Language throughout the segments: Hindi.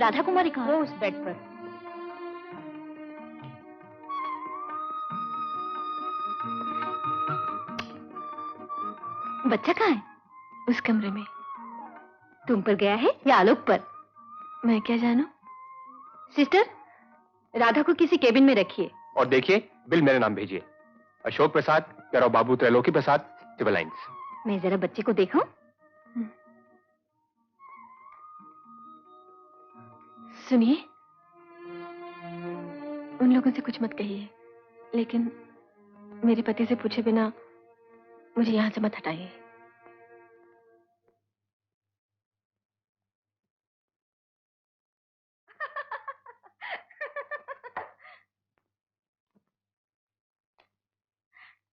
राधा कुमारी कहाँ? वो उस बेड पर। बच्चा कहाँ है? उस कमरे में। तुम पर गया है या आलोक पर? मैं क्या जानूं? सिस्टर, राधा को किसी केबिन में रखिए। और देखिए, बिल मेरे नाम भेजिए। अशोक प्रसाद, प्यारा बाबू त्रैलोकी प्रसाद, सिविल लाइन्स। मैं जरा बच्चे को देखूं। सुनिए, उन लोगों से कुछ मत कहिए, लेकिन मेरे पति से पूछे बिना मुझे यहाँ से मत हटाइए।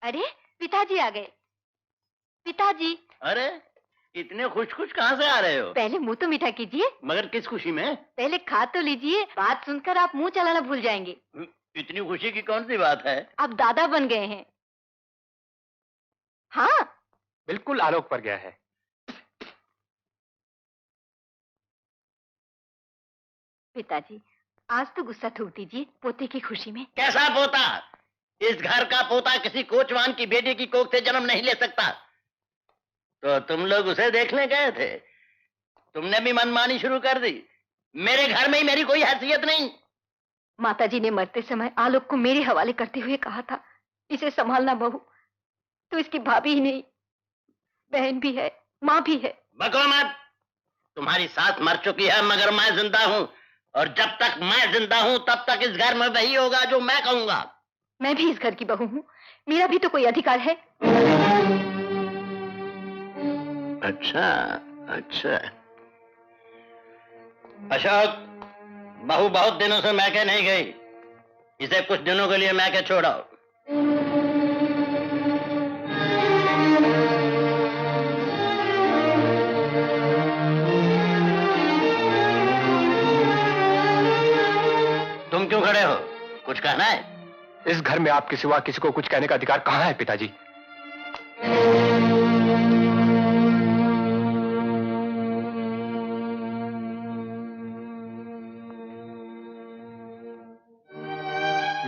अरे पिताजी आ गए। पिताजी। अरे इतने खुश खुश कहाँ से आ रहे हो? पहले मुंह तो मीठा कीजिए। मगर किस खुशी में? पहले खा तो लीजिए, बात सुनकर आप मुंह चलाना भूल जाएंगे। इतनी खुशी की कौन सी बात है? आप दादा बन गए हैं। हाँ, बिल्कुल आलोक पर गया है। पिताजी आज तो गुस्सा थूक दीजिए पोते की खुशी में। कैसा पोता? इस घर का पोता किसी कोचवान की बेटी की कोख से जन्म नहीं ले सकता। तो तुम लोग उसे देखने गए थे, तुमने भी मनमानी शुरू कर दी। मेरे घर में ही मेरी कोई हैसियत नहीं। माताजी ने मरते समय आलोक को मेरे हवाले करते हुए कहा था, इसे संभालना बहू। तो इसकी भाभी ही नहीं, बहन भी है, माँ भी है। बको मत। तुम्हारी सास मर चुकी है मगर मैं जिंदा हूँ, और जब तक मैं जिंदा हूँ तब तक इस घर में वही होगा जो मैं कहूंगा। मैं भी इस घर की बहू हूँ, मेरा भी तो कोई अधिकार है। अच्छा अच्छा। अशोक, बहू बहुत दिनों से मैके नहीं गई, इसे कुछ दिनों के लिए मैके छोड़ो। तुम क्यों खड़े हो? कुछ कहना है? इस घर में आपके सिवा किसी को कुछ कहने का अधिकार कहाँ है पिताजी?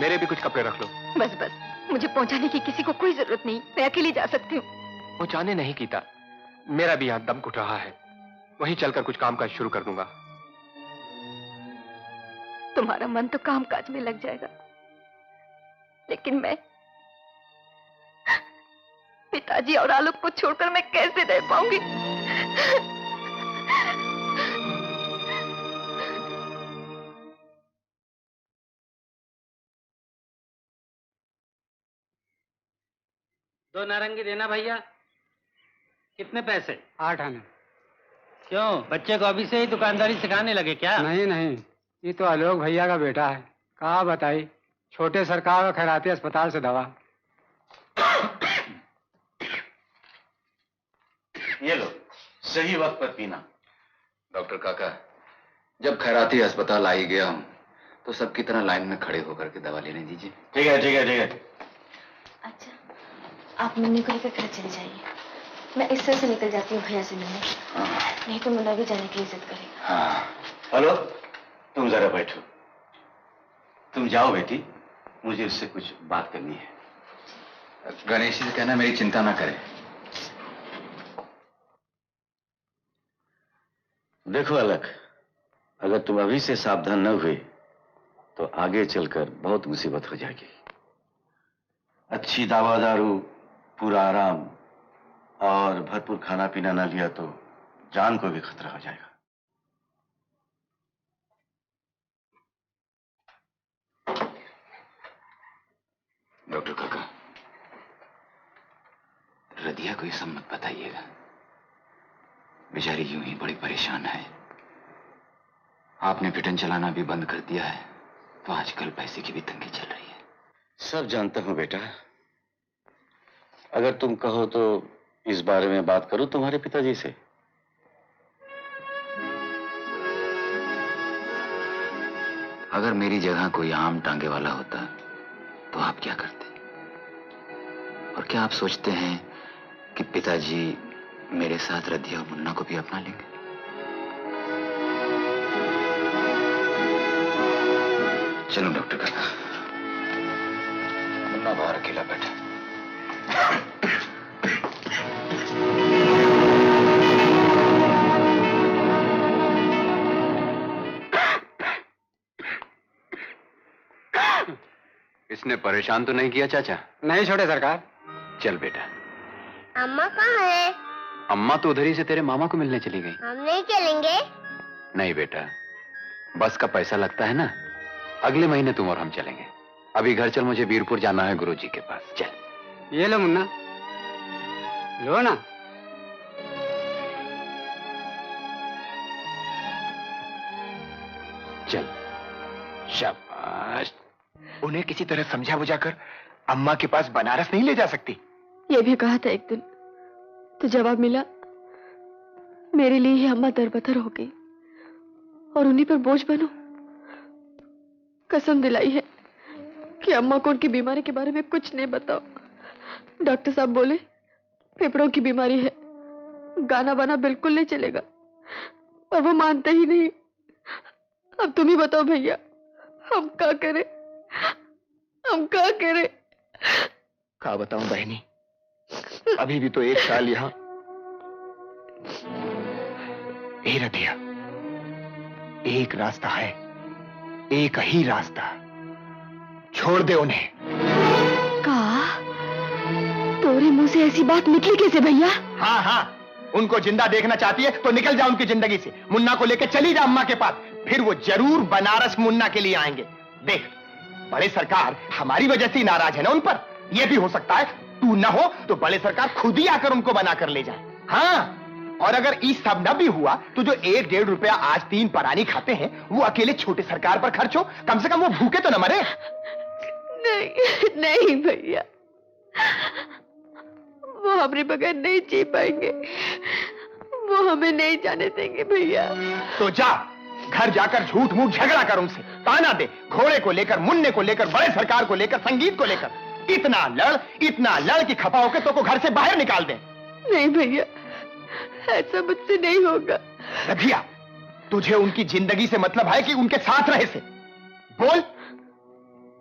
मेरे भी कुछ कपड़े रख लो। बस बस, मुझे पहुंचाने की किसी को कोई जरूरत नहीं, मैं अकेली जा सकती हूँ। पहुंचाने नहीं कीता, मेरा भी यहाँ दम घुट रहा है, वहीं चलकर कुछ काम काज शुरू कर दूंगा। तुम्हारा मन तो काम काज में लग जाएगा, लेकिन मैं पिताजी और आलोक को छोड़कर मैं कैसे रह पाऊंगी? दो नारंगी देना भैया। कितने पैसे? 8 आने। क्यों, बच्चे को अभी से ही दुकानदारी सिखाने लगे क्या? नहीं नहीं, ये तो आलोक भैया का बेटा है। कहाँ बताई, छोटे सरकार और खैराती अस्पताल से दवा। ये लो, सही वक्त पर पीना। डॉक्टर काका, जब खैराती अस्पताल आ ही गया हूँ तो सबकी तरह लाइन में खड़े होकर के दवा लेने दीजिए। ठीक है ठीक है ठीक है। अच्छा, आप मुन्नी को लेकर घर चले जाइए, मैं इस तरह से निकल जाती हूँ भैया से मिलने। नहीं तो मुन्ना भी जाने की लिए जिद करेगा। हाँ, हेलो, तुम जरा बैठो। तुम जाओ बेटी, मुझे उससे कुछ बात करनी है। गणेश जी से कहना मेरी चिंता ना करे। देखो अलक, अगर तुम अभी से सावधान न हुए तो आगे चलकर बहुत मुसीबत हो जाएगी। अच्छी दवा दारू, पूरा आराम और भरपूर खाना पीना न लिया तो जान को भी खतरा हो जाएगा। डॉक्टर काका, रदिया को ये सब मत बताइएगा, बेचारी यूं ही बड़ी परेशान है। आपने पिटन चलाना भी बंद कर दिया है तो आजकल पैसे की भी तंगी चल रही है। सब जानता हूं बेटा, अगर तुम कहो तो इस बारे में बात करूं तुम्हारे पिताजी से। अगर मेरी जगह कोई आम टांगे वाला होता तो आप क्या करते? और क्या आप सोचते हैं कि पिताजी मेरे साथ रदिया और मुन्ना को भी अपना लेंगे? चलो डॉक्टर काका, मुन्ना बाहर अकेला बैठा। इसने परेशान तो नहीं किया चाचा? नहीं छोटे सरकार। चल बेटा। अम्मा कहाँ है? अम्मा तो उधर ही से तेरे मामा को मिलने चली गई। हम नहीं चलेंगे। नहीं बेटा, बस का पैसा लगता है ना, अगले महीने तुम और हम चलेंगे। अभी घर चल, मुझे बीरपुर जाना है गुरुजी के पास। चल। ये लो मुन्ना, लो ना। चल। शाबाश। उन्हें किसी तरह समझा बुझाकर अम्मा के पास बनारस नहीं ले जा सकती? ये भी कहा था एक दिन, तो जवाब मिला मेरे लिए ही अम्मा दरबदर हो गई और उन्हीं पर बोझ बनो। कसम दिलाई है कि अम्मा को उनकी बीमारी के बारे में कुछ नहीं बताओ। डॉक्टर साहब बोले फेफड़ों की बीमारी है, गाना बाना बिल्कुल नहीं चलेगा, और वो मानते ही नहीं। अब तुम ही बताओ भैया, हम क्या करें, हम क्या करें? क्या बताऊं बहनी, अभी भी तो 1 साल यहाँ। ए रतिया, एक रास्ता है, एक ही रास्ता, छोड़ दे उन्हें। तोरे मुंह से ऐसी बात निकली कैसे भैया? हाँ हाँ, उनको जिंदा देखना चाहती है तो निकल जा उनकी जिंदगी से। मुन्ना को लेकर चली जा अम्मा के पास, फिर वो जरूर बनारस मुन्ना के लिए आएंगे। देख, बड़े सरकार हमारी वजह से नाराज है ना उन पर। यह भी हो सकता है तू न हो तो बड़े सरकार खुद ही आकर उनको बनाकर ले जाए। हाँ, और अगर ये सब न भी हुआ तो जो 1-1.5 रुपया आज 3 परानी खाते हैं वो अकेले छोटे सरकार पर खर्च हो, कम से कम वो भूखे तो न मरे। नहीं नहीं भैया, वो हमारे बगैर नहीं जी पाएंगे, वो हमें नहीं जाने देंगे भैया। तो जा, घर जाकर झूठ मूठ झगड़ा कर उनसे, ताना दे, घोड़े को लेकर, मुन्ने को लेकर, बड़े सरकार को लेकर, संगीत को लेकर। इतना लड़ कि खपा होकर तो को घर से बाहर निकाल दे। नहीं भैया, ऐसा मुझसे नहीं होगा। रधिया, तुझे उनकी जिंदगी से मतलब है कि उनके साथ रहे से? बोल।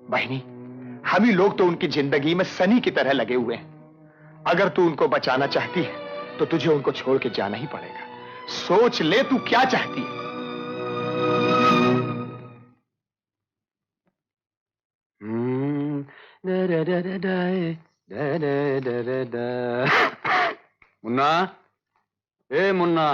बहनी, हम ही लोग तो उनकी जिंदगी में सनी की तरह लगे हुए हैं। अगर तू उनको बचाना चाहती है तो तुझे उनको छोड़ के जाना ही पड़ेगा। सोच ले तू क्या चाहती है। मुन्ना, ए मुन्ना।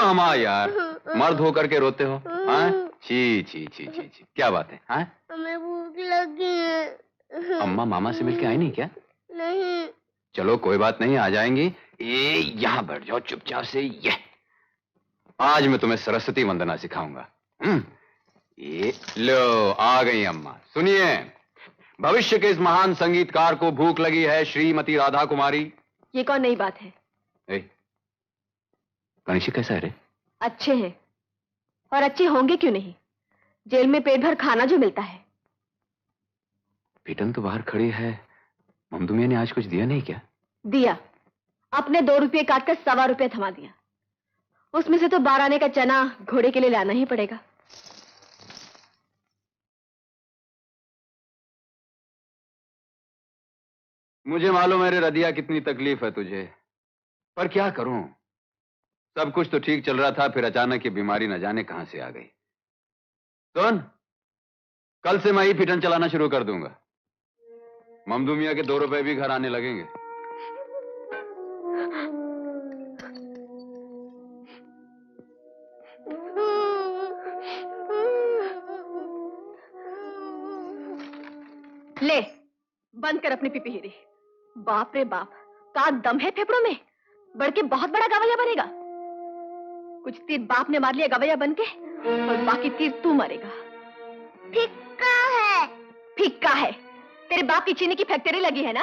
अम्मा यार, मर्द होकर के रोते हो? हाँ? छी छी छी छी छी, क्या बात है? हाँ? हमें भूख लगी है। अम्मा मामा से मिलके आई नहीं क्या? नहीं। चलो कोई बात नहीं, आ जाएंगी। ये यहाँ बैठ जाओ चुपचाप से। ये आज मैं तुम्हें सरस्वती वंदना सिखाऊंगा। ये लो, आ गई अम्मा। सुनिए, भविष्य के इस महान संगीतकार को भूख लगी है, श्रीमती राधा कुमारी। ये कौन नई बात है? गणेश कैसा है रे? अच्छे हैं, और अच्छे होंगे क्यों नहीं? जेल में पेट भर खाना जो मिलता है। पीटन तो बाहर खड़ी है, ममदू मियां ने आज कुछ दिया नहीं क्या? दिया, अपने 2 रुपये काटकर 1.25 रुपये थमा दिया। उसमें से तो 12 आने का चना घोड़े के लिए लाना ही पड़ेगा। मुझे मालूम है रे रदिया, कितनी तकलीफ है तुझे, पर क्या करूं? सब कुछ तो ठीक चल रहा था, फिर अचानक ये बीमारी न जाने कहां से आ गई। सुन, कल से मैं ही पिटन चलाना शुरू कर दूंगा। ममदू मियां के 2 रुपए भी घर आने लगेंगे। ले, बंद कर अपनी पिपीहिरी। बाप रे बाप, का दम है फेफड़ों में, बढ़ के बहुत बड़ा गवैया बनेगा। कुछ तीर बाप ने मार लिया गवैया बन के, और बाकी तीर तू मारेगा। फिक्का है। फिक्का है? तेरे बाप की चीनी की फैक्ट्री लगी है ना,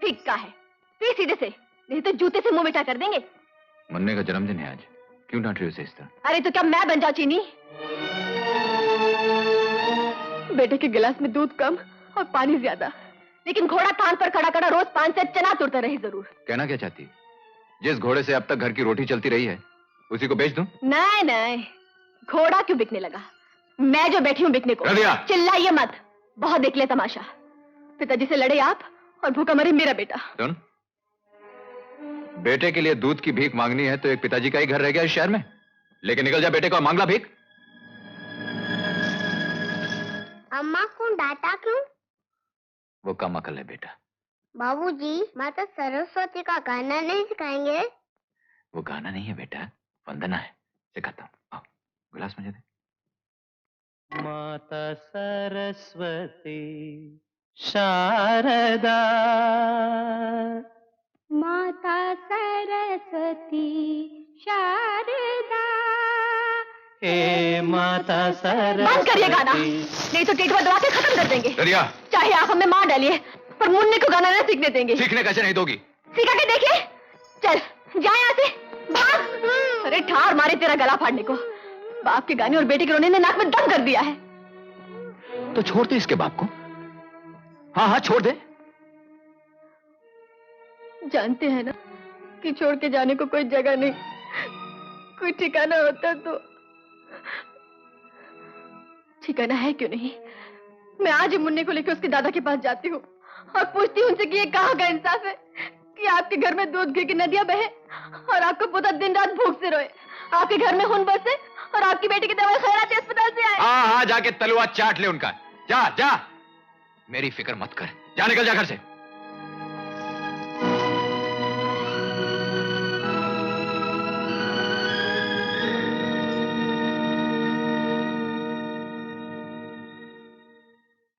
फिक्का है। पी सीधे से, नहीं तो जूते से मुंह मिठा कर देंगे। मुन्ने का जन्मदिन है आज, क्यों डांट रही हो उसे इस तरह? अरे तो क्या मैं बन जाऊं चीनी? बेटे के गिलास में दूध कम और पानी ज्यादा, लेकिन घोड़ा थान पर खड़ा खड़ा रोज 5 से चना तोड़ता रहे जरूर। कहना क्या चाहती? जिस घोड़े से अब तक घर की रोटी चलती रही है, उसी को बेच दूं? नहीं नहीं, घोड़ा क्यों बिकने लगा? मैं जो बैठी हूँ बिकने को। रदिया! चिल्लाइए मत, बहुत देख ले तमाशा। पिताजी से लड़े आप और भूखा मरे मेरा बेटा। सुन, बेटे के लिए दूध की भीख मांगनी है तो एक पिताजी का ही घर रह गया इस शहर में, लेकिन निकल जा बेटे को मांगला भीख। अम्मा को डांटा क्यों? वो कम अकल है बेटा। बाबूजी, माता सरस्वती का गाना नहीं सिखाएंगे? वो गाना नहीं है बेटा, वंदना है, सिखाता हूँ। आओ, गिलास मुझे दे। माता सरस्वती शारदा, माता सरस्वती शारदा। हे माता सरस्वती। बंद करिए गाना, नहीं तो टेटवा दबा के खत्म कर देंगे। रदिया! चाहे आप हमें मार डालिए, पर मुन्ने को गाना न सीखने देंगे। सीखने कैसे नहीं दोगी? सीखा के देखिए। चल जा यहाँ से, भाग। अरे ठार मारे तेरा गला फाड़ने को। बाप के गाने और बेटे के रोने ने नाक में दम कर दिया है। तो छोड़ दे इसके बाप को। हाँ हाँ छोड़ दे। जानते हैं ना कि छोड़ के जाने को कोई जगह नहीं, कोई ठिकाना होता तो। ठिकाना है क्यों नहीं? मैं आज ही मुन्ने को लेकर उसके दादा के पास जाती हूँ और पूछती हूँ उनसे कि ये कहाँ का इंसाफ है कि आपके घर में दूध घी की नदियां बहे और आपका पोता दिन रात भूख से रोए, आपके घर में खून बरसे और आपकी बेटी की दवाई खैराती अस्पताल से आए। हाँ हाँ, जाके तलवा चाट ले उनका। जा जा, मेरी फिक्र मत कर, जा निकल जा घर से।